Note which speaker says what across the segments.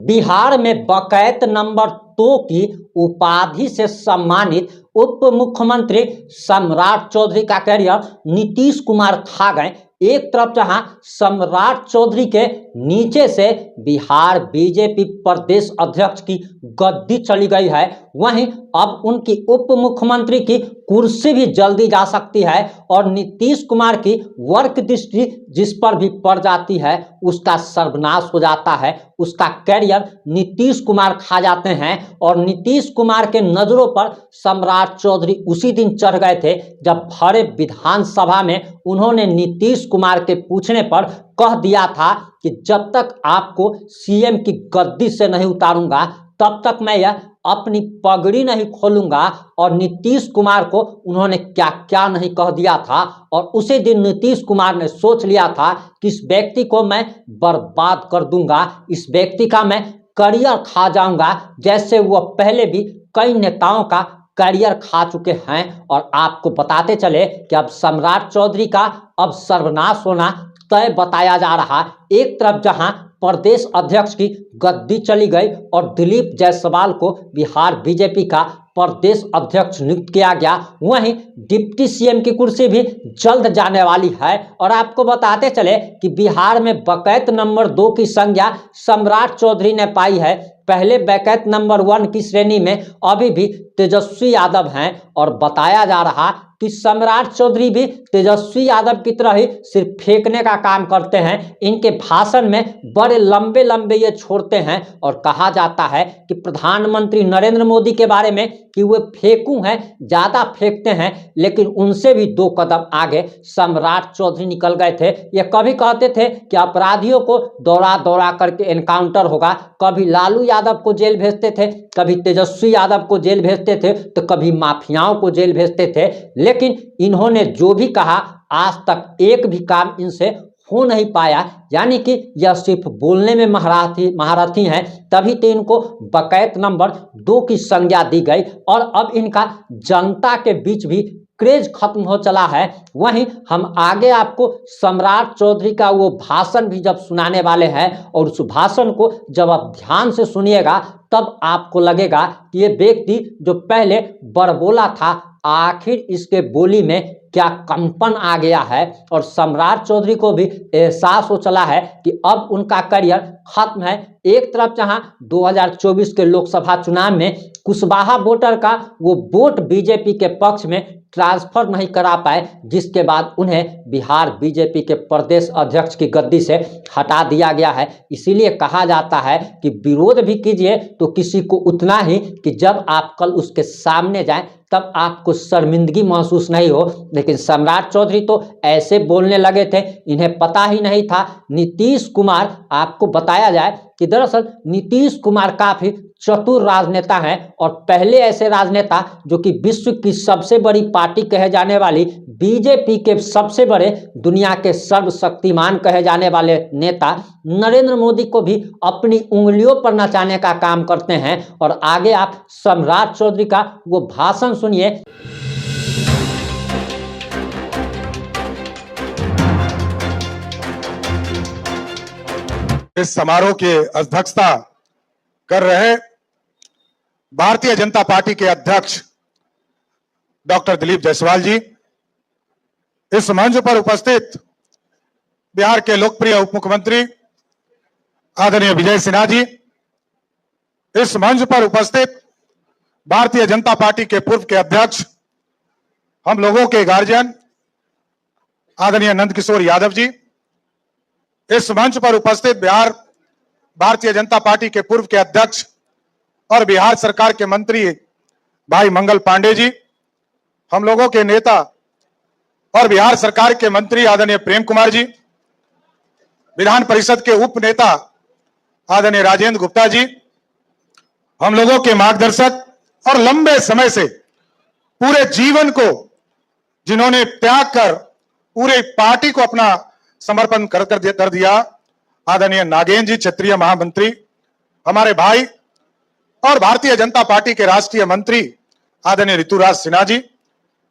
Speaker 1: बिहार में बकैत नंबर 2 की उपाधि से सम्मानित उप मुख्यमंत्री सम्राट चौधरी का कैरियर नीतीश कुमार खा गए। एक तरफ जहां सम्राट चौधरी के नीचे से बिहार बीजेपी प्रदेश अध्यक्ष की गद्दी चली गई है, वहीं अब उनकी उप मुख्यमंत्री की कुर्सी भी जल्दी जा सकती है और नीतीश कुमार की वर्क दृष्टि जिस पर भी पड़ जाती है उसका सर्वनाश हो जाता है, उसका कैरियर नीतीश कुमार खा जाते हैं। और नीतीश कुमार के नजरों पर सम्राट चौधरी उसी दिन चढ़ गए थे जब भरे विधानसभा में उन्होंने नीतीश कुमार के पूछने पर कह दिया था कि जब तक आपको सीएम की गद्दी से नहीं उतारूंगा तब तक मैं यह अपनी पगड़ी नहीं खोलूंगा। और नीतीश कुमार को उन्होंने क्या क्या नहीं कह दिया था और उसी दिन नीतीश कुमार ने सोच लिया था कि इस व्यक्ति को मैं बर्बाद कर दूंगा, इस व्यक्ति का मैं करियर खा जाऊंगा, जैसे वह पहले भी कई नेताओं का करियर खा चुके हैं। और आपको बताते चले कि अब सम्राट चौधरी का अब सर्वनाश होना तय बताया जा रहा। एक तरफ जहां प्रदेश अध्यक्ष की गद्दी चली गई और दिलीप जायसवाल को बिहार बीजेपी का प्रदेश अध्यक्ष नियुक्त किया गया, वहीं डिप्टी सीएम की कुर्सी भी जल्द जाने वाली है। और आपको बताते चले कि बिहार में बकैत नंबर 2 की संज्ञा सम्राट चौधरी ने पाई है। पहले बकैत नंबर 1 की श्रेणी में अभी भी तेजस्वी यादव हैं और बताया जा रहा कि सम्राट चौधरी भी तेजस्वी यादव की तरह ही सिर्फ फेंकने का काम करते हैं। इनके भाषण में बड़े लंबे लंबे ये छोड़ते हैं और कहा जाता है कि प्रधानमंत्री नरेंद्र मोदी के बारे में कि वे फेंकू हैं, ज्यादा फेंकते हैं, लेकिन उनसे भी 2 कदम आगे सम्राट चौधरी निकल गए थे। ये कभी कहते थे कि अपराधियों को दौड़ा दौड़ा करके एनकाउंटर होगा, कभी लालू यादव को जेल भेजते थे, कभी तेजस्वी यादव को जेल भेजते थे, तो कभी माफियाओं को जेल भेजते थे। लेकिन इन्होंने जो भी कहा आज तक एक भी काम इनसे हो नहीं पाया, यानी कि यह सिर्फ बोलने में महारथी हैं, तभी तो इनको बकैत नंबर 2 की संज्ञा दी गई। और अब इनका जनता के बीच भी क्रेज खत्म हो चला है। वहीं हम आगे आपको सम्राट चौधरी का वो भाषण भी जब सुनाने वाले हैं और उस भाषण को जब आप ध्यान से सुनिएगा तब आपको लगेगा कि ये व्यक्ति जो पहले बड़बोला था आखिर इसके बोली में क्या कंपन आ गया है। और सम्राट चौधरी को भी एहसास हो चला है कि अब उनका करियर खत्म है। एक तरफ जहां 2024 के लोकसभा चुनाव में कुशवाहा वोटर का वो वोट बीजेपी के पक्ष में ट्रांसफर नहीं करा पाए, जिसके बाद उन्हें बिहार बीजेपी के प्रदेश अध्यक्ष की गद्दी से हटा दिया गया है। इसीलिए कहा जाता है कि विरोध भी कीजिए तो किसी को उतना ही कि जब आप कल उसके सामने जाएं तब आपको शर्मिंदगी महसूस नहीं हो। लेकिन सम्राट चौधरी तो ऐसे बोलने लगे थे, इन्हें पता ही नहीं था। नीतीश कुमार, आपको बताया जाए कि दरअसल नीतीश कुमार काफी चतुर राजनेता हैं और पहले ऐसे राजनेता जो कि विश्व की सबसे बड़ी पार्टी कहे जाने वाली बीजेपी के सबसे बड़े दुनिया के सर्वशक्तिमान कहे जाने वाले नेता नरेंद्र मोदी को भी अपनी उंगलियों पर नचाने का काम करते हैं। और आगे आप सम्राट चौधरी का वो भाषण सुनिए।
Speaker 2: इस समारोह की अध्यक्षता कर रहे भारतीय जनता पार्टी के अध्यक्ष डॉक्टर दिलीप जायसवाल जी, इस मंच पर उपस्थित बिहार के लोकप्रिय उप मुख्यमंत्री आदरणीय विजय सिन्हा जी, इस मंच पर उपस्थित भारतीय जनता पार्टी के पूर्व के अध्यक्ष, हम लोगों के गार्जियन आदरणीय नंदकिशोर यादव जी, इस मंच पर उपस्थित बिहार भारतीय जनता पार्टी के पूर्व के अध्यक्ष और बिहार सरकार के मंत्री भाई मंगल पांडे जी, हम लोगों के नेता और बिहार सरकार के मंत्री आदरणीय प्रेम कुमार जी, विधान परिषद के उप नेता आदरणीय राजेंद्र गुप्ता जी, हम लोगों के मार्गदर्शक और लंबे समय से पूरे जीवन को जिन्होंने त्याग कर पूरे पार्टी को अपना समर्पण कर दिया, आदरणीय नागेंद्र जी क्षेत्रीय महामंत्री, हमारे भाई और भारतीय जनता पार्टी के राष्ट्रीय मंत्री आदरणीय ऋतुराज सिन्हा जी,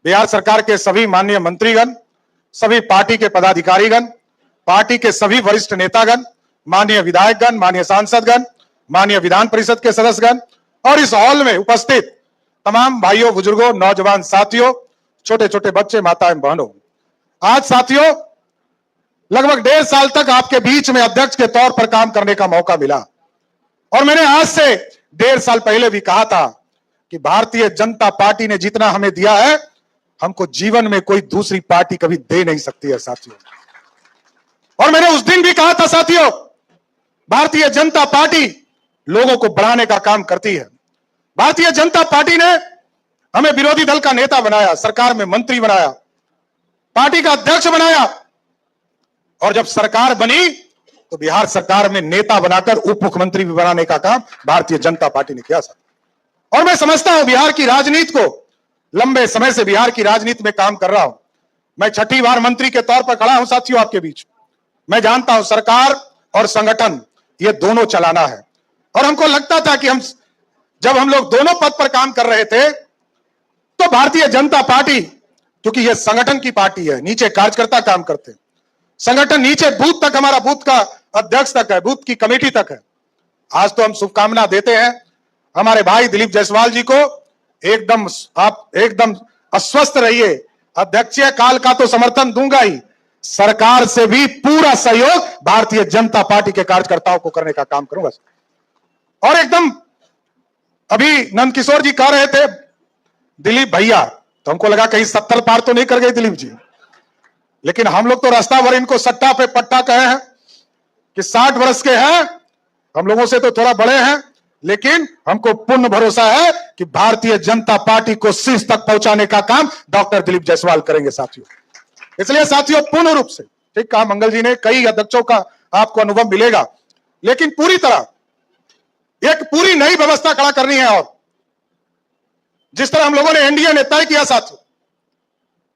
Speaker 2: बिहार सरकार के सभी माननीय मंत्रीगण, सभी पार्टी के पदाधिकारीगण, पार्टी के सभी वरिष्ठ नेतागण, माननीय विधायकगण, माननीय सांसदगण, माननीय विधान परिषद के सदस्यगण और इस हॉल में उपस्थित तमाम भाइयों, बुजुर्गों, नौजवान साथियों, छोटे छोटे बच्चे, माताएं, बहनों, आज साथियों लगभग 1.5 साल तक आपके बीच में अध्यक्ष के तौर पर काम करने का मौका मिला और मैंने आज से 1.5 साल पहले भी कहा था कि भारतीय जनता पार्टी ने जितना हमें दिया है, हमको जीवन में कोई दूसरी पार्टी कभी दे नहीं सकती है साथियों। और मैंने उस दिन भी कहा था साथियों, भारतीय जनता पार्टी लोगों को बढ़ाने का काम करती है। भारतीय जनता पार्टी ने हमें विरोधी दल का नेता बनाया, सरकार में मंत्री बनाया, पार्टी का अध्यक्ष बनाया और जब सरकार बनी तो बिहार सरकार में नेता बनाकर उप मुख्यमंत्री भी बनाने का काम भारतीय जनता पार्टी ने किया। और मैं समझता हूं बिहार की राजनीति को, लंबे समय से बिहार की राजनीति में काम कर रहा हूं, मैं 6ठी बार मंत्री के तौर पर खड़ा हूं साथियों आपके बीच। मैं जानता हूं सरकार और संगठन ये दोनों चलाना है और हमको लगता था कि जब हम लोग दोनों पद पर काम कर रहे थे तो भारतीय जनता पार्टी, क्योंकि यह संगठन की पार्टी है, नीचे कार्यकर्ता काम करते हैं, संगठन नीचे बूथ तक, हमारा बूथ का अध्यक्ष तक है, बूथ की कमेटी तक है। आज तो हम शुभकामना देते हैं हमारे भाई दिलीप जायसवाल जी को, आप एकदम अस्वस्थ रहिए, अध्यक्षीय काल का तो समर्थन दूंगा ही, सरकार से भी पूरा सहयोग भारतीय जनता पार्टी के कार्यकर्ताओं को करने का काम करूंगा। और एकदम अभी नंदकिशोर जी कह रहे थे दिलीप भैया, तो हमको लगा कहीं 70 पार तो नहीं कर गए दिलीप जी, लेकिन हम लोग तो रास्ता भर इनको सट्टा पे पट्टा कहे हैं कि 60 वर्ष के हैं, हम लोगों से तो थोड़ा बड़े हैं, लेकिन हमको पूर्ण भरोसा है कि भारतीय जनता पार्टी को शीर्ष तक पहुंचाने का काम डॉक्टर दिलीप जायसवाल करेंगे साथियों। इसलिए साथियों पूर्ण रूप से, ठीक कहा मंगल जी ने, कई अध्यक्षों का आपको अनुभव मिलेगा, लेकिन पूरी तरह एक पूरी नई व्यवस्था खड़ा करनी है। और जिस तरह हम लोगों ने एनडीए ने तय किया साथियों,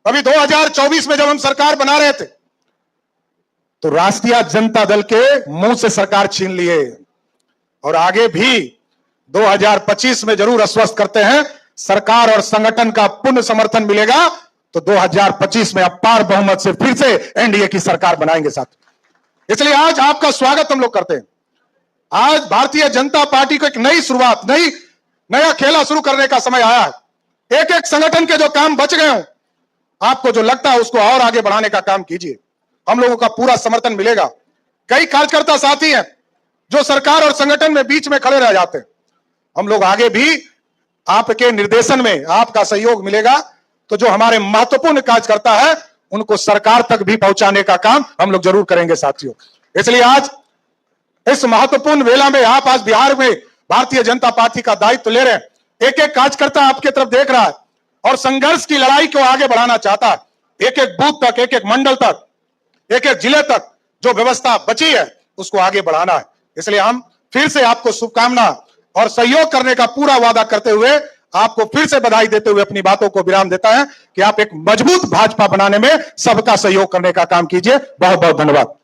Speaker 2: अभी 2024 में जब हम सरकार बना रहे थे तो राष्ट्रीय जनता दल के मुंह से सरकार छीन लिए और आगे भी 2025 में जरूर आश्वस्त करते हैं सरकार और संगठन का पूर्ण समर्थन मिलेगा तो 2025 में अपार बहुमत से फिर से एनडीए की सरकार बनाएंगे साथियों। इसलिए आज आपका स्वागत हम लोग करते हैं। आज भारतीय जनता पार्टी को एक नई शुरुआत, नया खेला शुरू करने का समय आया है। एक एक संगठन के जो काम बच गए हों, आपको जो लगता है उसको और आगे बढ़ाने का काम कीजिए, हम लोगों का पूरा समर्थन मिलेगा। कई कार्यकर्ता साथी हैं जो सरकार और संगठन में बीच में खड़े रह जाते हैं, हम लोग आगे भी आपके निर्देशन में आपका सहयोग मिलेगा तो जो हमारे महत्वपूर्ण कार्यकर्ता है उनको सरकार तक भी पहुंचाने का काम हम लोग जरूर करेंगे साथियों। इसलिए आज इस महत्वपूर्ण वेला में आप आज बिहार में भारतीय जनता पार्टी का दायित्व ले रहे हैं, एक एक कार्यकर्ता आपके तरफ देख रहा है और संघर्ष की लड़ाई को आगे बढ़ाना चाहता है। एक एक बूथ तक, एक एक मंडल तक, एक एक जिले तक जो व्यवस्था बची है उसको आगे बढ़ाना है। इसलिए हम फिर से आपको शुभकामना और सहयोग करने का पूरा वादा करते हुए आपको फिर से बधाई देते हुए अपनी बातों को विराम देता है कि आप एक मजबूत भाजपा बनाने में सबका सहयोग करने का काम कीजिए। बहुत बहुत धन्यवाद।